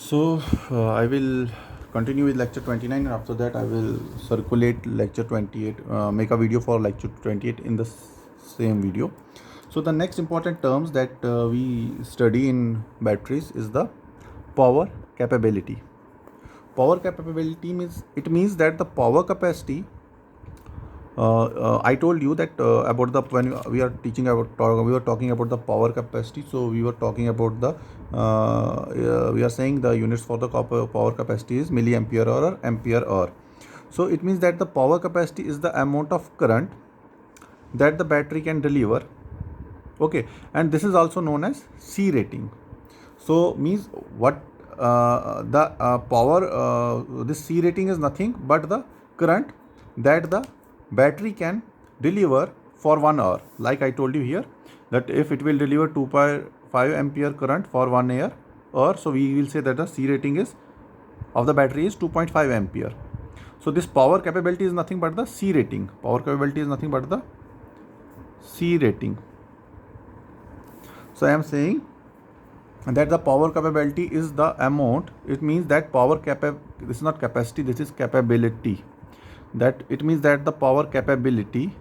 So I will continue with lecture 29, and after that I will circulate lecture 28, make a video for lecture 28 in the same video. So the next important terms that we study in batteries is the power capability. Power capability means that the power capacity. I told you that about the when we are teaching about we were talking about the power capacity. So we were talking about the we are saying the units for the power capacity is milliampere or ampere hour. So it means that the power capacity is the amount of current that the battery can deliver. Okay, and this is also known as C rating. So means what the power this C rating is nothing but the current that the battery can deliver for 1 hour. Like I told you here, that if it will deliver 2.5 ampere current for 1 hour, or so we will say that the C rating is of the battery is 2.5 ampere. So this power capability is nothing but the C rating. Power capability is nothing but the C rating. So I am saying that the power capability is the amount. It means that this is not capacity, this is capability. That it means that the power capability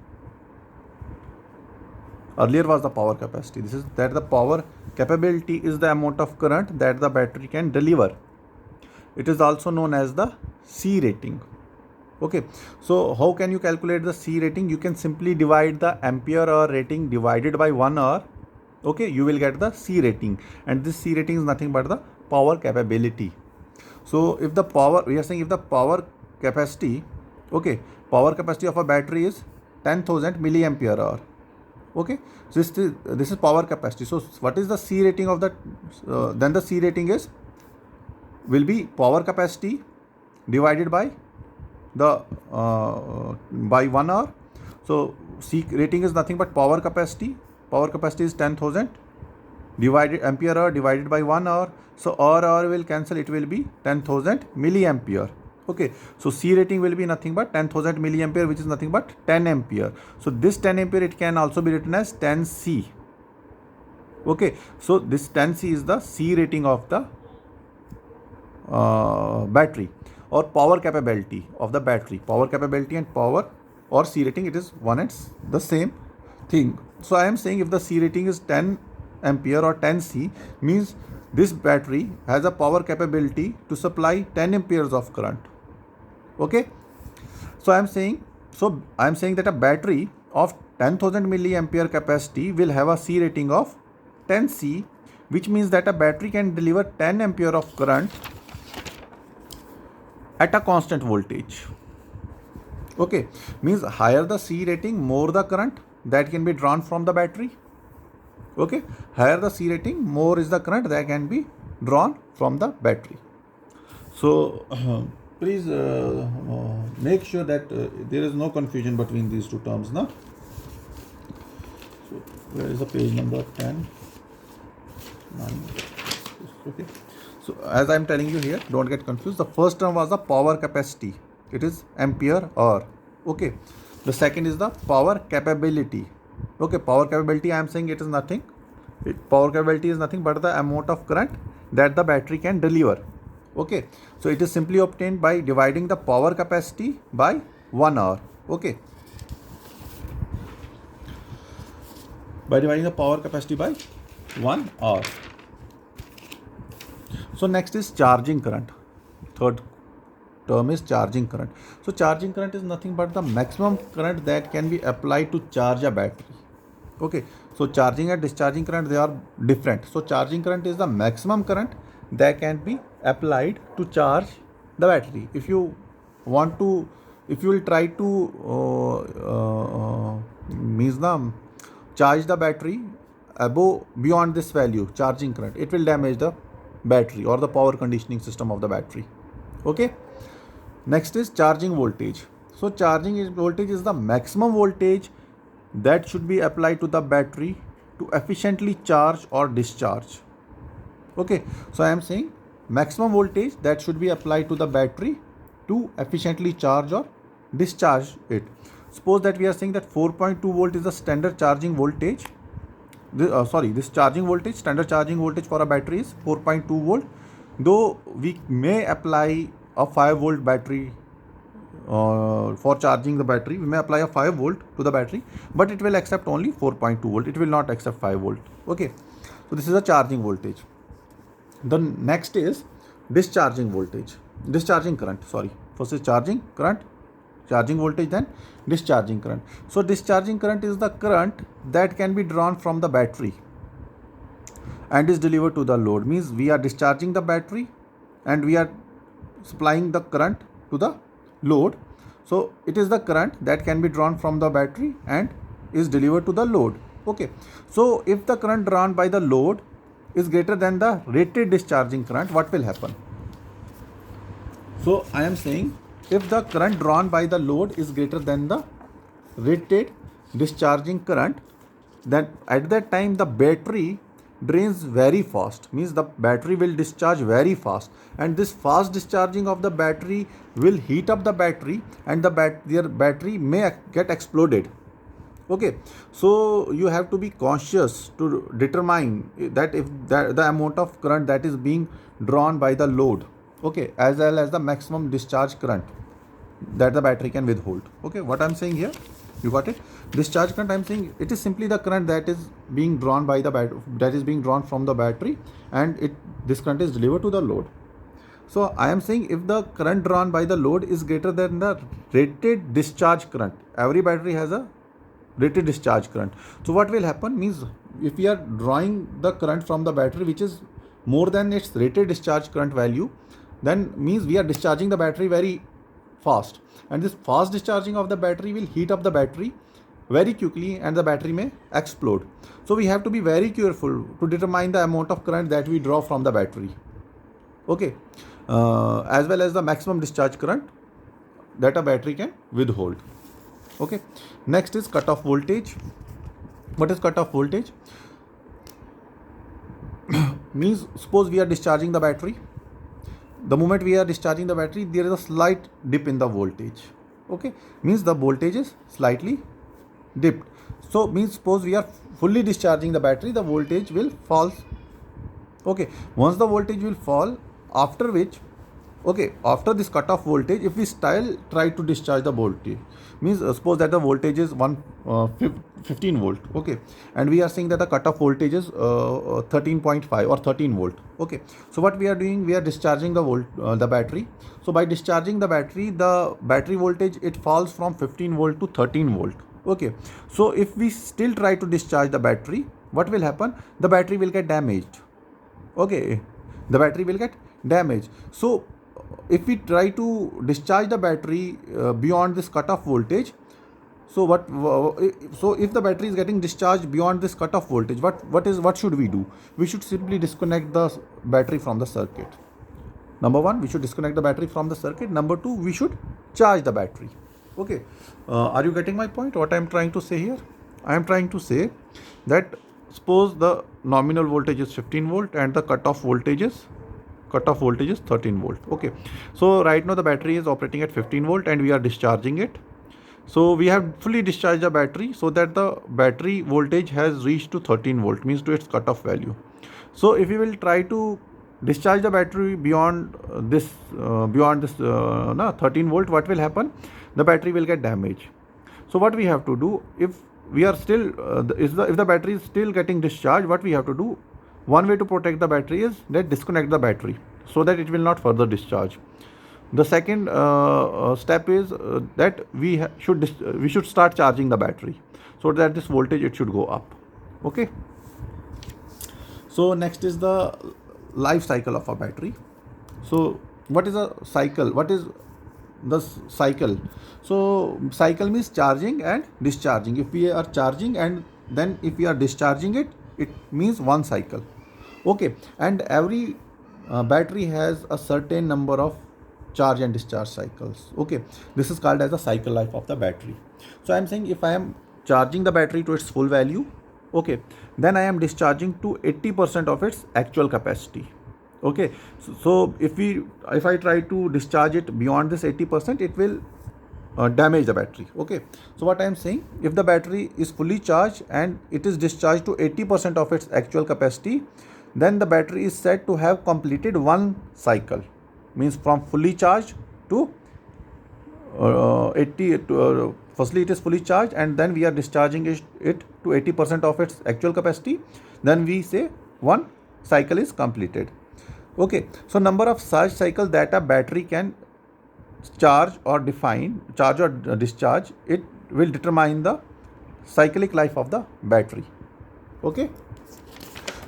earlier was the power capacity. This is that the power capability is the amount of current that the battery can deliver. It is also known as the C rating. Okay, so how can you calculate the C rating? You can simply divide the ampere hour rating divided by 1 hour. Okay, you will get the C rating, and this C rating is nothing but the power capability. So if the power, we are saying if the power capacity, okay, power capacity of a battery is 10,000 milliampere hour. Okay, so this is power capacity. So what is the C rating of that? Then the C rating will be power capacity divided by the by 1 hour. So C rating is nothing but power capacity. Power capacity is 10,000 divided ampere hour divided by 1 hour. So hour will cancel, it will be 10,000 milliampere. Okay, so C rating will be nothing but 10,000 milliampere, which is nothing but 10 ampere. So this 10 ampere, it can also be written as 10C. Okay, so this 10C is the C rating of the battery, or power capability of the battery. Power capability and power or C rating, it is one and the same thing. So I am saying if the C rating is 10 ampere or 10C, means this battery has a power capability to supply 10 amperes of current. Okay, so I am saying that a battery of 10,000 milliampere capacity will have a C rating of 10C, which means that a battery can deliver 10 ampere of current at a constant voltage. Okay, means higher the C rating, more the current that can be drawn from the battery. Okay, higher the C rating, more is the current that can be drawn from the battery. So please make sure that there is no confusion between these two terms now. So where is the page number 10? 9. Okay, so as I am telling you here, don't get confused. The first term was the power capacity, it is ampere hour. Okay, the second is the power capability. Okay, power capability, I am saying it is nothing. Power capability is nothing but the amount of current that the battery can deliver. Okay, so it is simply obtained by dividing the power capacity by 1 hour. Okay, by dividing the power capacity by 1 hour. So next is charging current. Third term is charging current. So charging current is nothing but the maximum current that can be applied to charge a battery. Okay, so charging and discharging current, they are different. So charging current is the maximum current that can be applied to charge the battery. If you will try to charge the battery beyond this value, charging current, it will damage the battery or the power conditioning system of the battery. Okay, next is charging voltage. So charging voltage is the maximum voltage that should be applied to the battery to efficiently charge or discharge. Okay, so I am saying maximum voltage that should be applied to the battery to efficiently charge or discharge it. Suppose that we are saying that 4.2 volt is the standard charging voltage. This charging voltage, standard charging voltage for a battery is 4.2 volt. though we may apply a 5 volt battery for charging the battery, we may apply a 5 volt to the battery, but it will accept only 4.2 volt, it will not accept 5 volt. Okay, so this is a charging voltage. The next is discharging voltage, discharging current, sorry, first is charging current, charging voltage, then discharging current. So discharging current is the current that can be drawn from the battery and is delivered to the load. Means we are discharging the battery and we are supplying the current to the load. So it is the current that can be drawn from the battery and is delivered to the load. Okay, so if the current drawn by the load is greater than the rated discharging current, what will happen? So I am saying, if the current drawn by the load is greater than the rated discharging current, then at that time the battery drains very fast, means the battery will discharge very fast, and this fast discharging of the battery will heat up the battery and their battery may get exploded. Okay, so you have to be conscious to determine that if the amount of current that is being drawn by the load, okay, as well as the maximum discharge current that the battery can withhold. Okay, what I'm saying here, you got it? Discharge current, I'm saying it is simply the current that is being drawn by the battery, that is being drawn from the battery, and this current is delivered to the load. So I am saying, if the current drawn by the load is greater than the rated discharge current, every battery has a rated discharge current. So what will happen means, if we are drawing the current from the battery which is more than its rated discharge current value, then means we are discharging the battery very fast, and this fast discharging of the battery will heat up the battery very quickly and the battery may explode. So we have to be very careful to determine the amount of current that we draw from the battery. Okay, as well as the maximum discharge current that a battery can withhold. Okay, next is cutoff voltage. What is cutoff voltage? Means suppose we are discharging the battery. The moment we are discharging the battery, there is a slight dip in the voltage. Okay, means the voltage is slightly dipped. So means suppose we are fully discharging the battery, the voltage will fall. Okay, once the voltage will fall, after which, okay, after this cutoff voltage, if we still try to discharge the voltage, means suppose that the voltage is 15 volt, okay, and we are saying that the cutoff voltage is 13.5 or 13 volt. Okay, so what we are doing, we are discharging the battery. So by discharging the battery voltage, it falls from 15 volt to 13 volt. Okay, so if we still try to discharge the battery, what will happen? The battery will get damaged. Okay, the battery will get damaged. So if we try to discharge the battery beyond this cutoff voltage, so if the battery is getting discharged beyond this cutoff voltage, what should we do? We should simply disconnect the battery from the circuit. Number one, we should disconnect the battery from the circuit. Number two, we should charge the battery. Okay, are you getting my point? What I am trying to say here? I am trying to say that suppose the nominal voltage is 15 volt and the cutoff voltage is 13 volt. Okay, so right now the battery is operating at 15 volt and we are discharging it. So we have fully discharged the battery so that the battery voltage has reached to 13 volt, means to its cutoff value. So if we will try to discharge the battery beyond this 13 volt, what will happen? The battery will get damaged. So what we have to do, if we are still if the battery is still getting discharged, what we have to do, one way to protect the battery is that disconnect the battery so that it will not further discharge. The second step is that we should start charging the battery so that this voltage, it should go up. Okay, so next is the life cycle of a battery. So what is a cycle? What is the cycle? So cycle means charging and discharging. If we are charging and then if we are discharging it, it means one cycle. Okay, and every battery has a certain number of charge and discharge cycles. Okay, this is called as the cycle life of the battery. So I am saying, if I am charging the battery to its full value, okay, then I am discharging to 80% of its actual capacity. Okay, so if I try to discharge it beyond this 80%, it will damage the battery. Okay, so what I am saying, if the battery is fully charged and it is discharged to 80% of its actual capacity, then the battery is said to have completed one cycle, means from fully charged to 80 to, firstly it is fully charged and then we are discharging it to 80% of its actual capacity, then we say one cycle is completed. Okay, so number of such cycles that a battery can charge or discharge, it will determine the cyclic life of the battery. Okay,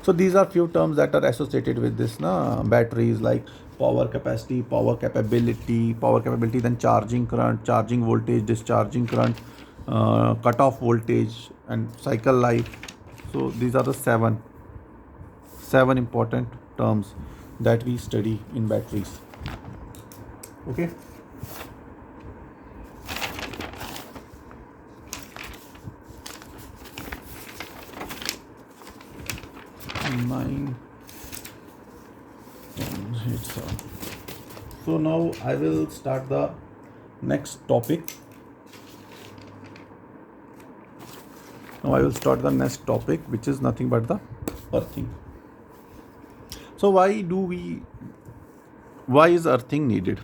so these are few terms that are associated with this batteries, like power capacity, power capability, then charging current, charging voltage, discharging current, cutoff voltage, and cycle life. So these are the seven important terms that we study in batteries. Okay. So now I will start the next topic. Which is nothing but the earthing. So why is earthing needed?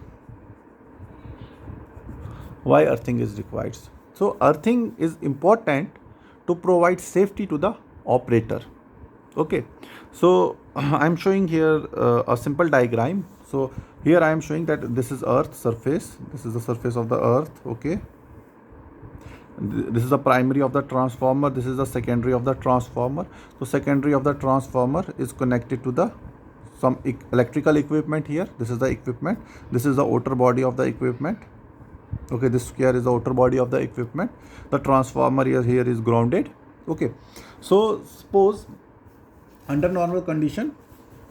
Why earthing is required? So earthing is important to provide safety to the operator. Okay, so I am showing here a simple diagram. So here I am showing that this is earth surface, this is the surface of the earth. Okay, this is the primary of the transformer, this is the secondary of the transformer. So secondary of the transformer is connected to the some electrical equipment here. This is the equipment, this is the outer body of the equipment. Okay, this square is the outer body of the equipment. The transformer here is grounded. Okay, so suppose under normal condition,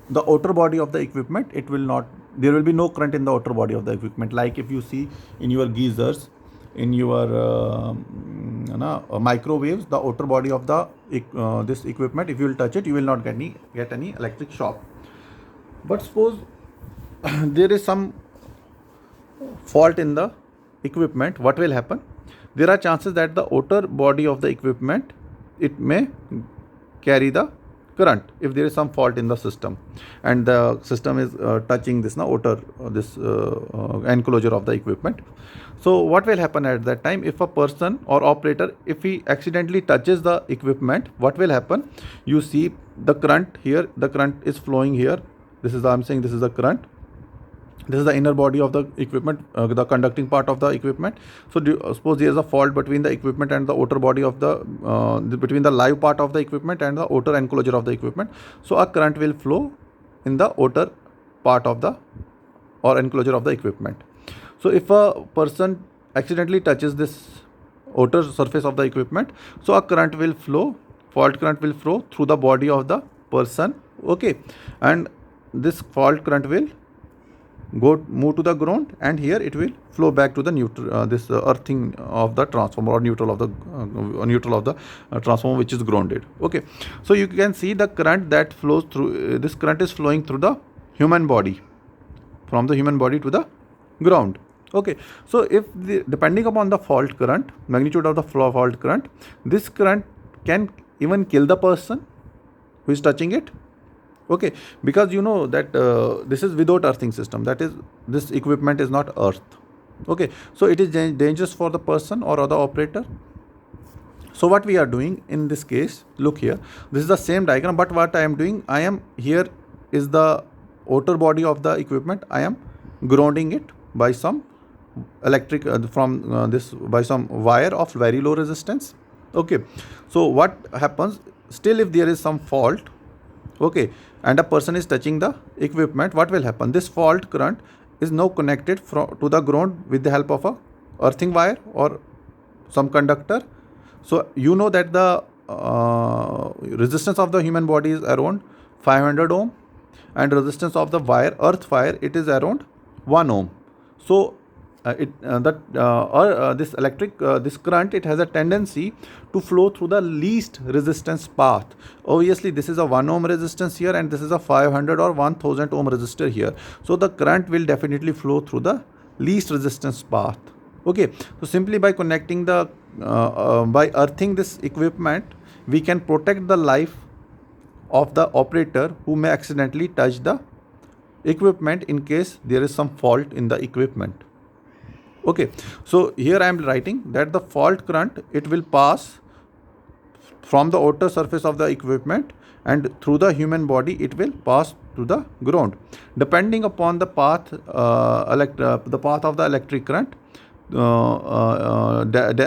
the outer body of the equipment, there will be no current in the outer body of the equipment. Like if you see in your geysers, in your microwaves, the outer body of the this equipment, if you will touch it, you will not get any electric shock. But suppose there is some fault in the equipment, what will happen? There are chances that the outer body of the equipment, it may carry the current if there is some fault in the system and the system is touching this outer enclosure of the equipment. So what will happen at that time? If a person or operator, if he accidentally touches the equipment, what will happen? You see the current here, the current is flowing here. This is the current. This is the inner body of the equipment, the conducting part of the equipment. So suppose there is a fault between the equipment and the outer body of between the live part of the equipment and the outer enclosure of the equipment. So a current will flow in the outer part of the enclosure of the equipment. So if a person accidentally touches this outer surface of the equipment, so a current will flow, fault current will flow through the body of the person. Okay, and this fault current will move to the ground, and here it will flow back to the earthing of the transformer, or neutral of the transformer, which is grounded. Okay, so you can see the current that flows through, this current is flowing through the human body, from the human body to the ground. Okay, so depending upon the fault current, magnitude of the fault current, this current can even kill the person who is touching it. Okay, because you know that this is without earthing system, that is, this equipment is not earthed. Okay, so it is dangerous for the person or the operator. So what we are doing in this case, look here, this is the same diagram, but what I am doing, I am here is the outer body of the equipment, I am grounding it by some electric by some wire of very low resistance. Okay, so what happens, still if there is some fault, okay, and a person is touching the equipment, what will happen? This fault current is now connected to the ground with the help of a earthing wire or some conductor. So you know that the resistance of the human body is around 500 ohm, and resistance of the earth wire, it is around 1 ohm. So this current, it has a tendency to flow through the least resistance path. Obviously this is a 1 ohm resistance here, and this is a 500 or 1000 ohm resistor here. So the current will definitely flow through the least resistance path. Okay, so simply by connecting by earthing this equipment, we can protect the life of the operator who may accidentally touch the equipment in case there is some fault in the equipment. Okay, so here I am writing that the fault current, it will pass from the outer surface of the equipment and through the human body it will pass to the ground. Depending upon the path, the path of the electric current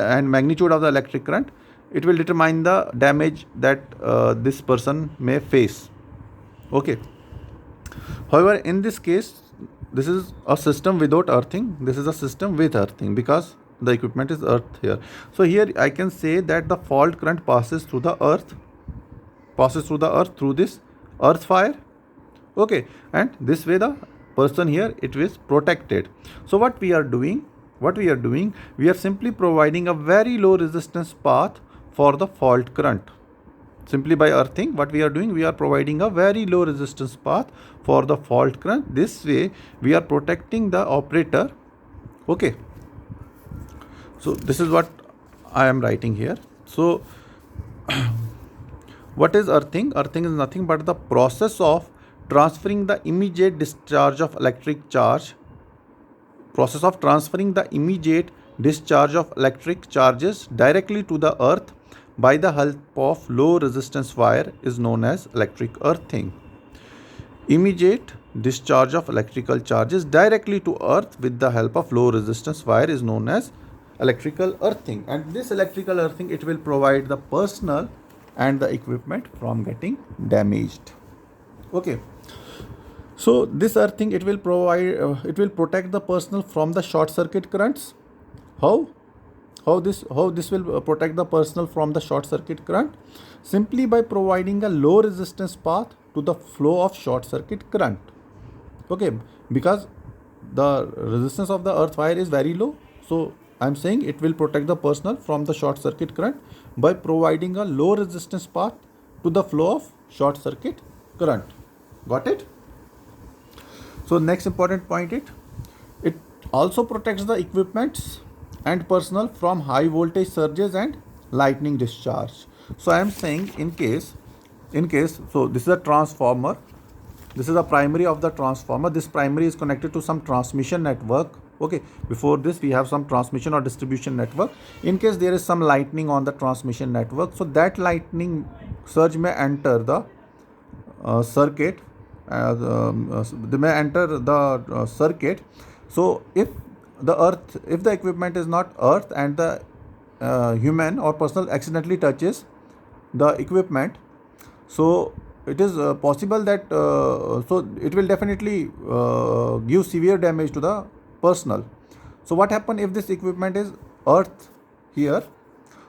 and magnitude of the electric current, it will determine the damage that this person may face. Okay. However, in this case, this is a system without earthing. This is a system with earthing because the equipment is earth here. So here I can say that the fault current passes through the earth, through this earth fire. Okay, and this way the person here, it is protected. So what we are doing, we are simply providing a very low resistance path for the fault current. Simply by earthing, what we are doing, we are providing a very low resistance path for the fault current. This way we are protecting the operator. Okay, so this is what I am writing here. So what is earthing? Earthing is nothing but the process of transferring the immediate discharge of electric charge. Process of transferring the immediate discharge of electric charges directly to the earth by the help of low resistance wire is known as electric earthing. Immediate discharge of electrical charges directly to earth with the help of low resistance wire is known as electrical earthing, and this electrical earthing, it will provide the personnel and the equipment from getting damaged. Okay, so this earthing, it will protect the personnel from the short circuit currents. How this will protect the personnel from the short circuit current? Simply by providing a low resistance path to the flow of short circuit current. Okay, because the resistance of the earth wire is very low, so I am saying it will protect the personnel from the short circuit current by providing a low resistance path to the flow of short circuit current. Got it? So next important point, it also protects the equipments and personnel from high voltage surges and lightning discharge. So I am saying in case, so this is a transformer. This is the primary of the transformer. This primary is connected to some transmission network. Okay, before this we have some transmission or distribution network. In case there is some lightning on the transmission network, so that lightning surge may enter the circuit. They may enter the circuit. So if the equipment is not earth and the human or person accidentally touches the equipment, so it is possible that so it will definitely give severe damage to the personnel. So what happens if this equipment is earth here?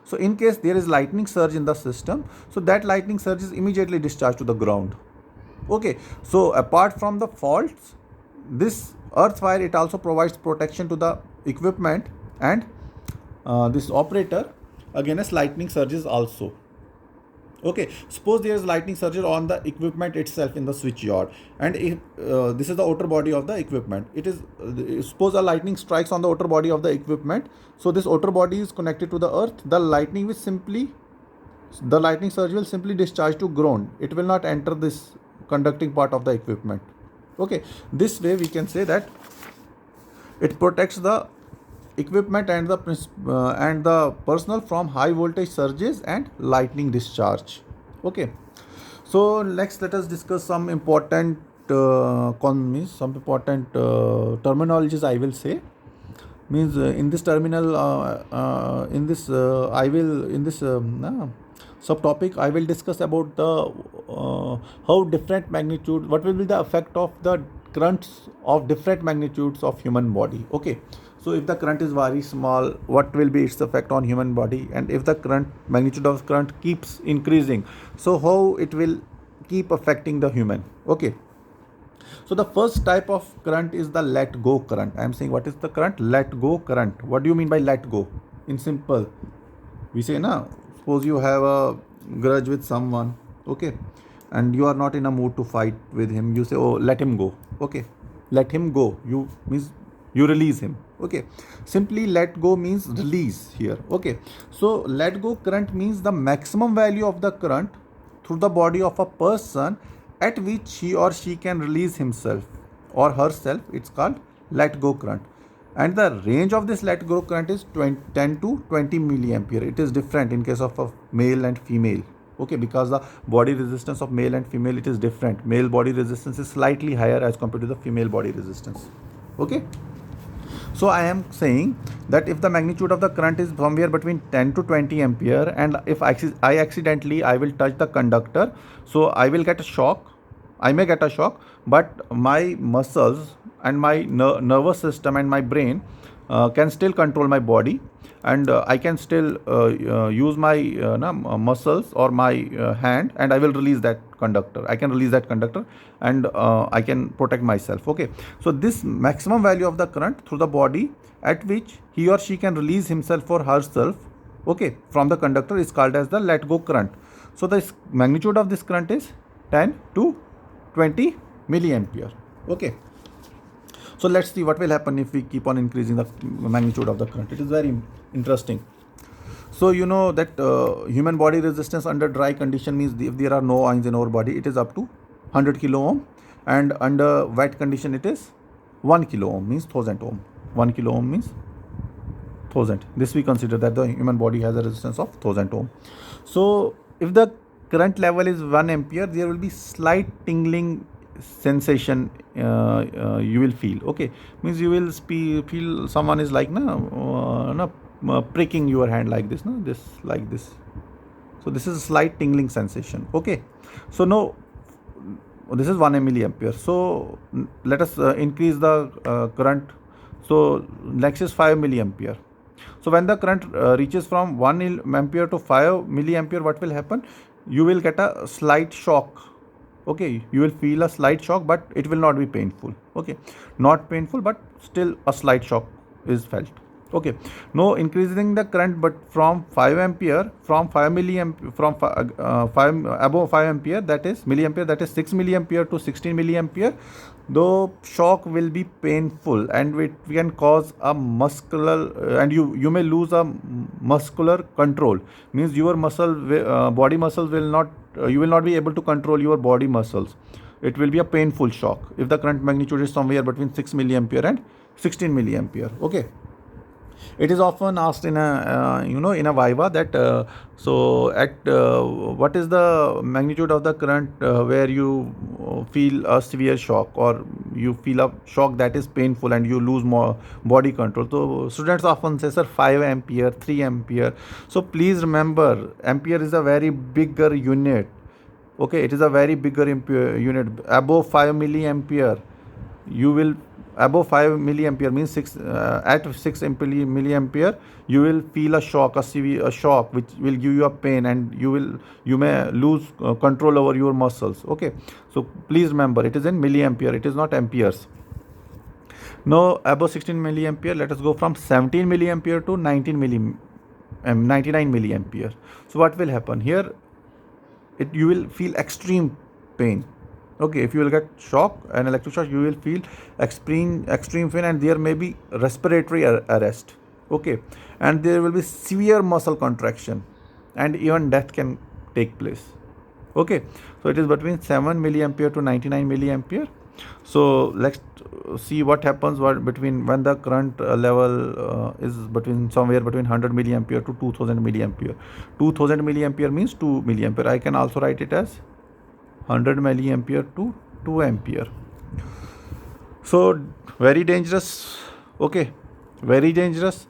So in case there is lightning surge in the system, so that lightning surge is immediately discharged to the ground. Okay, so apart from the faults, this earth wire, it also provides protection to the equipment and this operator against lightning surges also. Okay, suppose there is lightning surge on the equipment itself in the switch yard, and if this is the outer body of the equipment, it is suppose a lightning strikes on the outer body of the equipment. So this outer body is connected to the earth. The lightning surge will simply discharge to ground. It will not enter this conducting part of the equipment. Okay, this way we can say that it protects the equipment and the personnel from high voltage surges and lightning discharge. Okay, so next let us discuss some important terminologies. I will say means in this terminal subtopic I will discuss about the how different magnitude, what will be the effect of the currents of different magnitudes of human body. Okay, so if the current is very small, what will be its effect on human body, and if the current magnitude of current keeps increasing, so how it will keep affecting the human. Okay, so the first type of current is the let go current. I am saying what is the current? Let go current. What do you mean by let go? In simple, we say na, suppose you have a grudge with someone, okay, and you are not in a mood to fight with him, you say, oh, let him go. Okay, let him go, you means you release him. Okay, simply let go means release here. Okay, so let go current means the maximum value of the current through the body of a person at which he or she can release himself or herself. It's called let go current. And the range of this let go current is 10 to 20 milliampere. It is different in case of a male and female. Okay, because the body resistance of male and female, it is different. Male body resistance is slightly higher as compared to the female body resistance. Okay. So I am saying that if the magnitude of the current is somewhere between 10 to 20 ampere, and if I accidentally I will touch the conductor, so I will get a shock. I may get a shock, but my muscles and my nervous system and my brain can still control my body, and I can still use my muscles or my hand, and I will release that conductor. I can release that conductor, and I can protect myself. Okay, so this maximum value of the current through the body at which he or she can release himself or herself, okay, from the conductor is called as the let go current. So the magnitude of this current is 10 to 20 milliampere. Okay. So let's see what will happen if we keep on increasing the magnitude of the current. It is very interesting. So you know that human body resistance under dry condition means if there are no ions in our body, it is up to 100 kilo ohm, and under wet condition it is 1 kilo ohm, means 1000 ohm. 1 kilo ohm means 1000. This we consider that the human body has a resistance of 1000 ohm. So if the current level is 1 ampere, there will be slight tingling sensation you will feel. Okay, means you will feel someone is like pricking your hand like this, this like this. So this is a slight tingling sensation. Okay, so now this is 1 milliampere. So let us increase the current. So next is 5 milliampere. So when the current reaches from 1 ampere to 5 milliampere, what will happen? You will get a slight shock. Okay, you will feel a slight shock, but it will not be painful. Okay, not painful, but still a slight shock is felt. Okay, now increasing the current, but from 5 ampere, from 5 milliampere, from 5 above 5 ampere, that is milliampere, that is 6 milliampere to 16 milliampere, the shock will be painful, and it can cause a muscular and you may lose a muscular control. Means your body muscles will not you will not be able to control your body muscles. It will be a painful shock if the current magnitude is somewhere between 6 milliampere and 16 milliampere. Okay. It is often asked in a in a viva that so at what is the magnitude of the current where you feel a severe shock, or you feel a shock that is painful and you lose more body control. So students often say, sir, 5 ampere, 3 ampere. So please remember, ampere is a very bigger unit. Okay, it is a very bigger unit. Above 5 milliampere, you will above 5 milliampere means at 6 milliampere you will feel a shock, a severe shock which will give you a pain, and you may lose control over your muscles. Okay, so please remember, it is in milliampere, it is not amperes. Now above 16 milliampere, let us go from 17 milliampere to 99 milliampere. So what will happen here? You will feel extreme pain. Okay, if you will get shock, an electric shock, you will feel extreme pain, and there may be respiratory arrest. Okay, and there will be severe muscle contraction, and even death can take place. Okay, so it is between 7 milliampere to 99 milliampere. So let's see what happens between when the current level is between somewhere between 100 milliampere to 2000 milliampere. 2000 milliampere means 2 milliampere. I can also write it as 100 milliampere to 2 ampere. So very dangerous. Okay, very dangerous.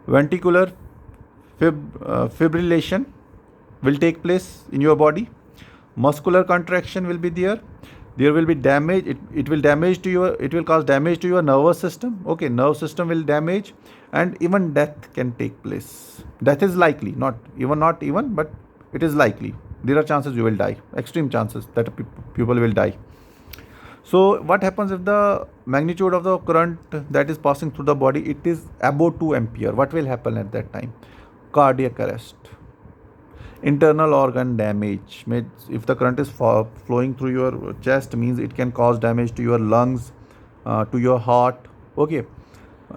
Ventricular fibrillation will take place in your body. Muscular contraction will be there. There will be damage. It will cause damage to your nervous system. Okay, nerve system will damage, and even death can take place. Death is likely, not even, but it is likely. There are chances you will die, extreme chances that people will die. So what happens if the magnitude of the current that is passing through the body, it is above 2 ampere? What will happen at that time? Cardiac arrest, internal organ damage. If the current is flowing through your chest, means it can cause damage to your lungs, to your heart. Okay,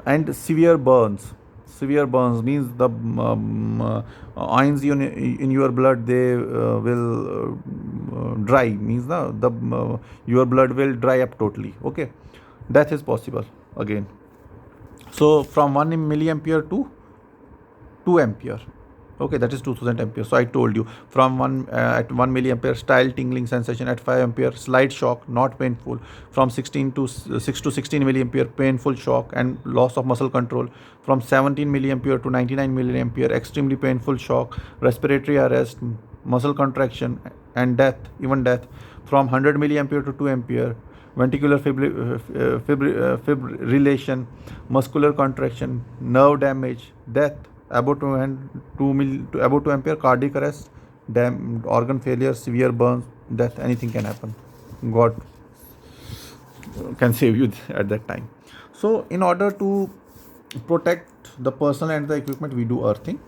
and severe burns. severe burns means the ions in your blood, they will dry, means your blood will dry up totally. Okay, death is possible again. So from 1 milliampere to 2 ampere. Okay, that is 2000 ampere. So I told you from at 1 milliampere, style tingling sensation. At 5 ampere, slight shock, not painful. From 16 to 6 to 16 milliampere, painful shock and loss of muscle control. From 17 milliampere to 99 milliampere, extremely painful shock, respiratory arrest, muscle contraction and death, even death. From 100 milliampere to 2 ampere, ventricular fibrillation, muscular contraction, nerve damage, death. Above 2 ampere, cardiac arrest, organ failure, severe burns, death, anything can happen. God can save you at that time. So in order to protect the person and the equipment, we do earthing.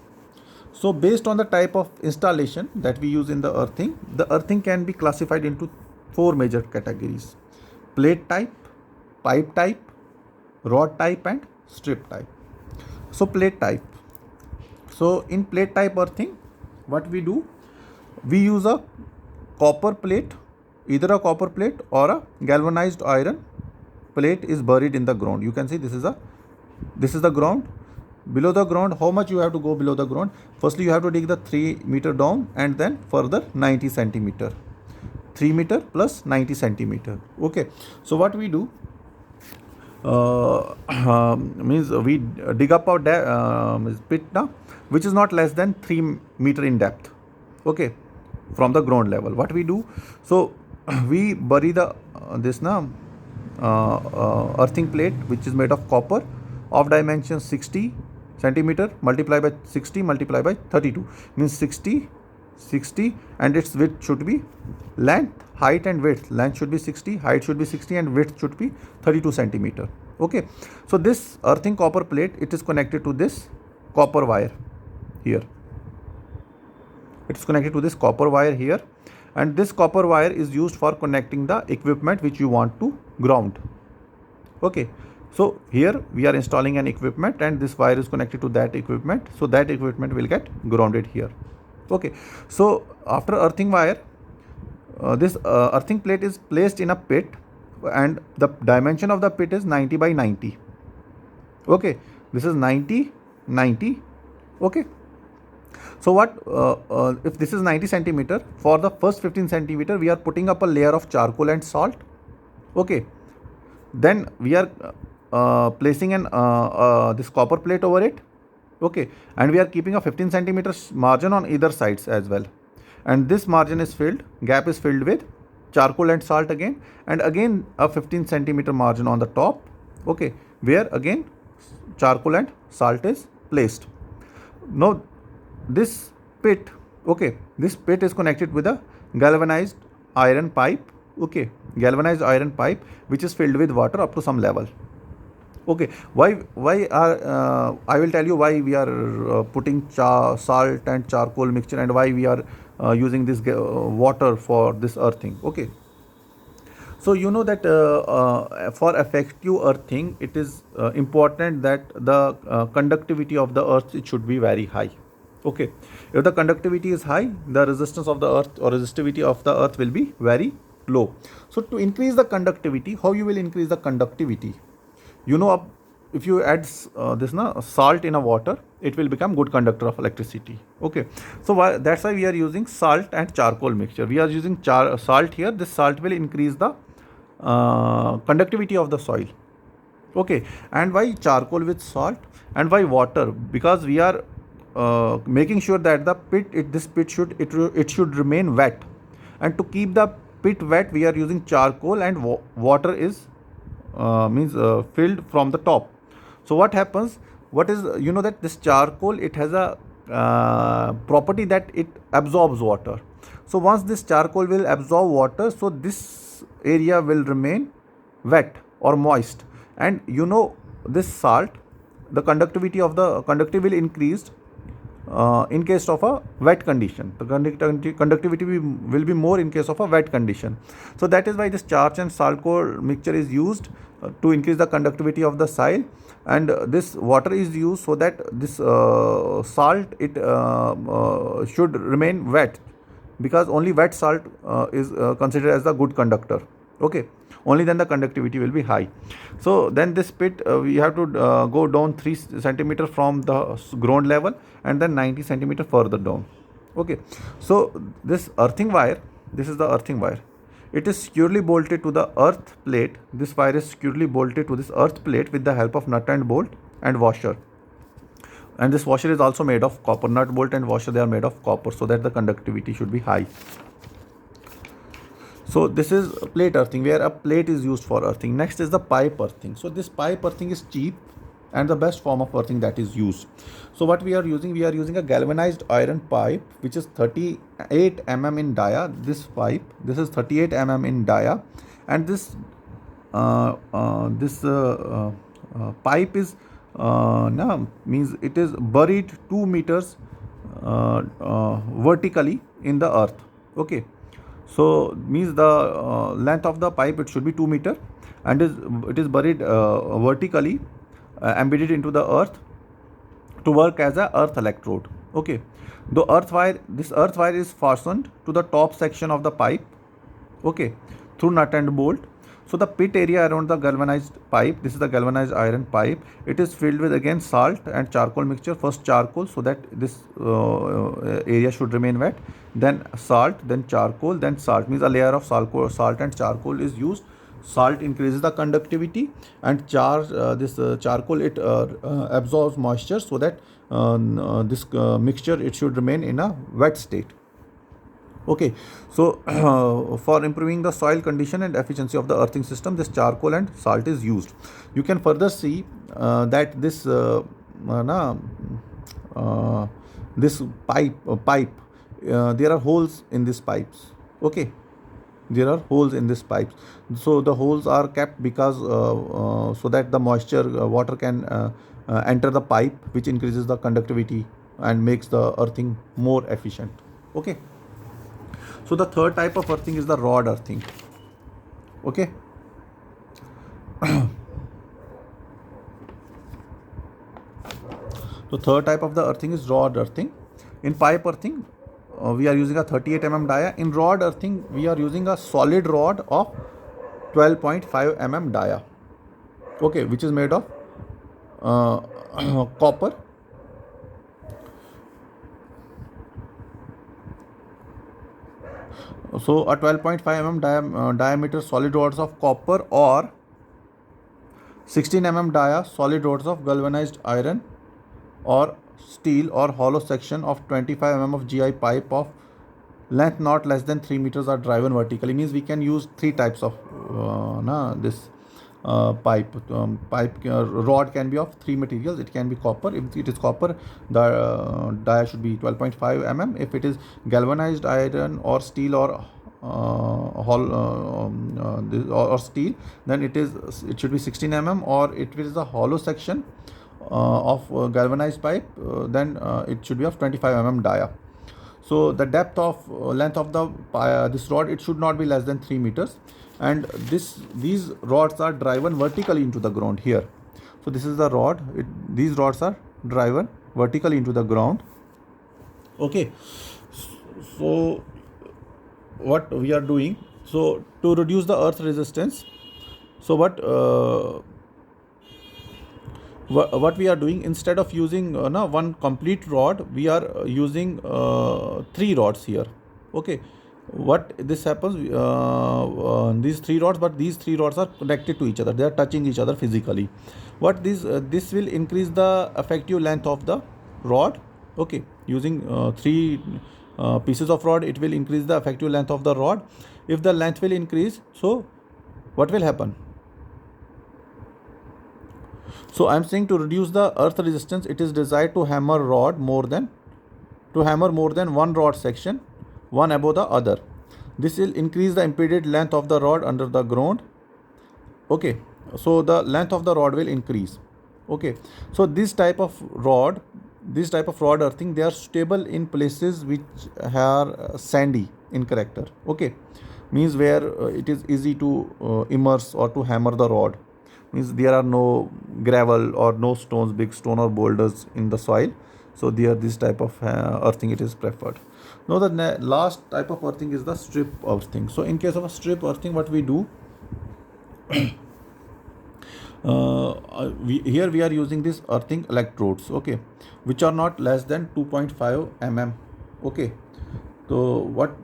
So based on the type of installation that we use in the earthing can be classified into 4 major categories: plate type, pipe type, rod type and strip type. So plate type. So in plate type earthing, what we do, we use a copper plate, either a copper plate or a galvanized iron plate is buried in the ground. You can see this is the ground. Below the ground, how much you have to go below the ground? Firstly, you have to dig the 3 meter down and then further 90 centimeter. 3 meter plus 90 centimeter. Okay. So what we do, means we dig up our pit now, which is not less than 3 meter in depth. Okay, from the ground level. What we do, so we bury the earthing plate, which is made of copper, of dimension 60 centimeter multiplied by 60 multiplied by 32, means 60, and its width should be length, height and width. Length should be 60, height should be 60 and width should be 32 centimeter. Okay, so this earthing copper plate, it is connected to this copper wire here. It is connected to this copper wire here, and this copper wire is used for connecting the equipment which you want to ground. Okay, so here we are installing an equipment and this wire is connected to that equipment, so that equipment will get grounded here. Okay, so after earthing wire, this earthing plate is placed in a pit and the dimension of the pit is 90 by 90. Okay, this is 90. Okay, so what if this is 90 centimeter, for the first 15 centimeter we are putting up a layer of charcoal and salt. Okay, then we are placing an this copper plate over it. Okay, and we are keeping a 15 centimeters margin on either sides as well, and this margin is filled, gap is filled with charcoal and salt again, and again a 15 centimeter margin on the top. Okay, where again charcoal and salt is placed. Now this pit, okay, this pit is connected with a galvanized iron pipe. Okay, galvanized iron pipe which is filled with water up to some level. Okay, why are I will tell you why we are putting salt and charcoal mixture, and why we are using this water for this earthing. Okay, so you know that for effective earthing, it is important that the conductivity of the earth, it should be very high. Okay, if the conductivity is high, the resistance of the earth or resistivity of the earth will be very low. So to increase the conductivity, how you will increase the conductivity? You know, if you add salt in a water, it will become good conductor of electricity. Okay, so that's why we are using salt and charcoal mixture. We are using salt here. This salt will increase the conductivity of the soil. Okay, and why charcoal with salt and why water? Because we are making sure that the pit, this pit should remain wet, and to keep the pit wet, we are using charcoal, and water is filled from the top. So what happens, you know that this charcoal, it has a property that it absorbs water. So once this charcoal will absorb water, so this area will remain wet or moist, and you know this salt, the conductivity will increase in case of a wet condition. The conductivity will be more in case of a wet condition. So that is why this charcoal and salt mixture is used to increase the conductivity of the soil. and this water is used so that this salt it should remain wet, because only wet salt is considered as a good conductor. Okay, only then the conductivity will be high. So then this pit we have to go down 3 centimeter from the ground level, and then 90 centimeter further down. Okay, so this earthing wire, this is the earthing wire, it is securely bolted to the earth plate. This wire is securely bolted to this earth plate with the help of nut and bolt and washer. And this washer is also made of copper. Nut, bolt and washer, they are made of copper, so that the conductivity should be high. So this is plate earthing, where a plate is used for earthing. Next is the pipe earthing. So this pipe earthing is cheap and the best form of earthing that is used. So what we are using a galvanized iron pipe which is 38 mm in dia. This pipe, this is 38 mm in dia, and this pipe is means it is buried 2 meters vertically in the earth. Okay, so means the length of the pipe, it should be 2 meter, and it is buried vertically, embedded into the earth to work as a earth electrode. Okay, this earth wire is fastened to the top section of the pipe, okay, through nut and bolt. So the pit area around the galvanized pipe, this is the galvanized iron pipe, it is filled with again salt and charcoal mixture. First charcoal, so that this area should remain wet, then salt, then charcoal, then salt, means a layer of salt and charcoal is used. Salt increases the conductivity, and charcoal it absorbs moisture, so that this mixture, it should remain in a wet state. Okay, so for improving the soil condition and efficiency of the earthing system, this charcoal and salt is used. You can further see that this this pipe, there are holes in these pipes. Okay, there are holes in these pipes. So the holes are kept because so that the moisture, water can enter the pipe, which increases the conductivity and makes the earthing more efficient. Okay, so the third type of earthing is the rod earthing. Okay, so third type of the earthing is rod earthing. In pipe earthing, we are using a 38 mm dia. In rod earthing, we are using a solid rod of 12.5 mm dia. Okay, which is made of copper. So a 12.5 mm diameter solid rods of copper, or 16 mm dia solid rods of galvanized iron or steel, or hollow section of 25 mm of GI pipe of length not less than 3 meters are driven vertically. Means we can use 3 types of this pipe. Rod can be of 3 materials. It can be copper. If it is copper, the dia should be 12.5 mm. If it is galvanized iron or steel, or or steel, then it should be 16 mm. Or if it is a hollow section of galvanized pipe, then it should be of 25 mm dia. So the depth of length of the this rod, it should not be less than 3 meters, and these rods are driven vertically into the ground here. So this is the rod. These rods are driven vertically into the ground. Okay, so what we are doing, so to reduce the earth resistance, so what we are doing, instead of using one complete rod, we are using 3 rods here. Okay, what this happens, these 3 rods, but these 3 rods are connected to each other, they are touching each other physically. What this will increase the effective length of the rod. Okay, using 3 pieces of rod, it will increase the effective length of the rod. If the length will increase, so what will happen? So I am saying, to reduce the earth resistance, it is desired to hammer more than one rod section, one above the other. This will increase the impeded length of the rod under the ground. Okay, so the length of the rod will increase. Okay, so this type of rod earthing, they are stable in places which are sandy in character. Okay, means where it is easy to immerse or to hammer the rod. means there are no gravel or no stones, big stone or boulders in the soil. So there this type of earthing it is preferred. Now the last type of earthing is the strip earthing. So in case of a strip earthing, what we do, here we are using this earthing electrodes, okay, which are not less than 2.5 mm, okay. So what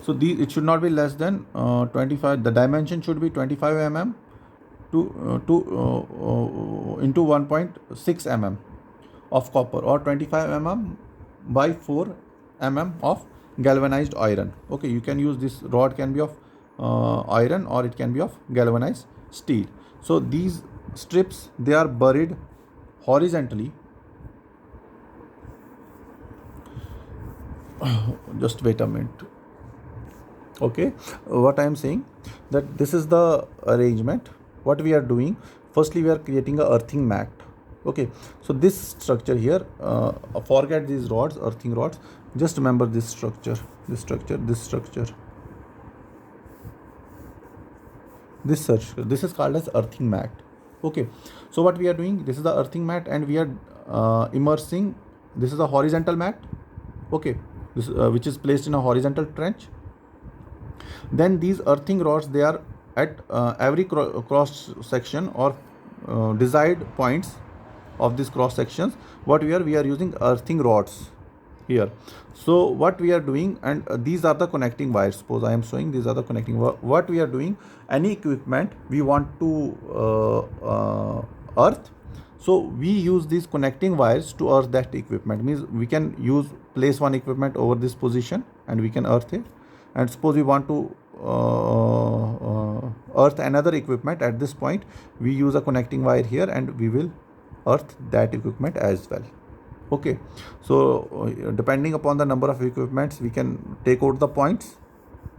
so these, it should not be less than 25, the dimension should be 25 mm into 1.6 mm of copper, or 25 mm by 4 mm of galvanized iron. Okay, you can use this rod, can be of iron or it can be of galvanized steel. So these strips, they are buried horizontally. Just wait a minute. Okay, what I am saying, that this is the arrangement. What we are doing, firstly we are creating a earthing mat. Okay, so this structure here, forget these rods, earthing rods, just remember this structure, this structure, this structure, this structure. This is called as earthing mat. Okay, so what we are doing, this is the earthing mat and we are immersing, this is a horizontal mat, okay, this which is placed in a horizontal trench. Then these earthing rods, they are at every cross section or desired points of these cross sections. What we are using earthing rods here. So what we are doing, and these are the connecting wires. Suppose I am showing these are the connecting. What we are doing, any equipment we want to earth, so we use these connecting wires to earth that equipment. Means we can place one equipment over this position and we can earth it. And suppose we want to earth another equipment at this point, we use a connecting wire here and we will earth that equipment as well. Okay, so depending upon the number of equipments, we can take out the points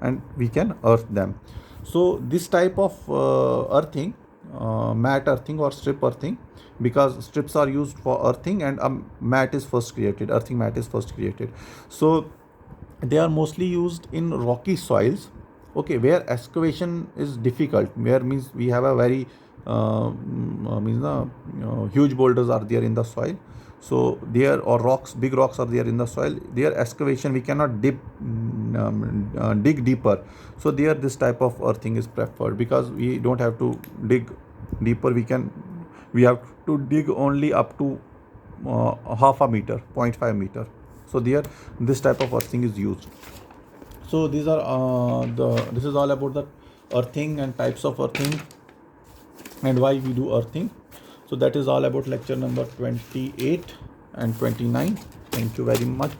and we can earth them. So this type of earthing, mat earthing or strip earthing, because strips are used for earthing and a mat is first created, earthing mat is first created. So they are mostly used in rocky soils, okay, where excavation is difficult, where means we have a very huge boulders are there in the soil. So there, or rocks, big rocks are there in the soil, their excavation we cannot dig deeper. So there this type of earthing is preferred, because we don't have to dig deeper, we have to dig only up to half a meter, 0.5 meter. So there this type of earthing is used. So these are this is all about the earthing and types of earthing and why we do earthing. So that is all about lecture number 28 and 29. Thank you very much.